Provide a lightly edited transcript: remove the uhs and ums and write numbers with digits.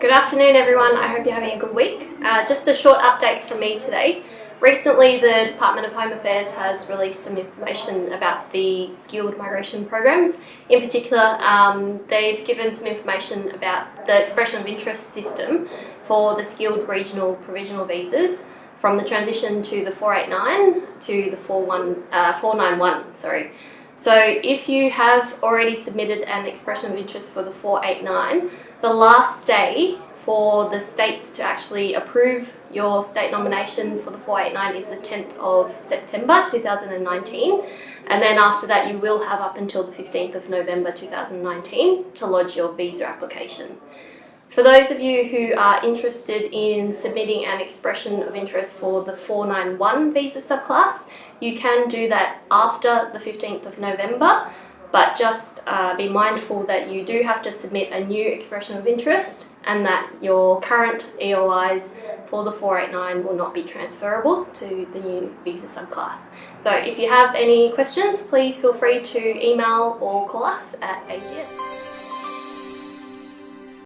Good afternoon everyone, I hope you're having a good week. Just a short update from me today. Recently the Department of Home Affairs has released some information about the skilled migration programs. In particular, they've given some information about the expression of interest system for the Skilled Regional Provisional Visas from the transition to the 489 to the 491. So if you have already submitted an expression of interest for the 489, the last day for the states to actually approve your state nomination for the 489 is the 10th of September 2019, and then after that you will have up until the 15th of November 2019 to lodge your visa application. For those of you who are interested in submitting an expression of interest for the 491 visa subclass, you can do that after the 15th of November, but just be mindful that you do have to submit a new expression of interest and that your current EOIs for the 489 will not be transferable to the new visa subclass. So if you have any questions, please feel free to email or call us at AGS.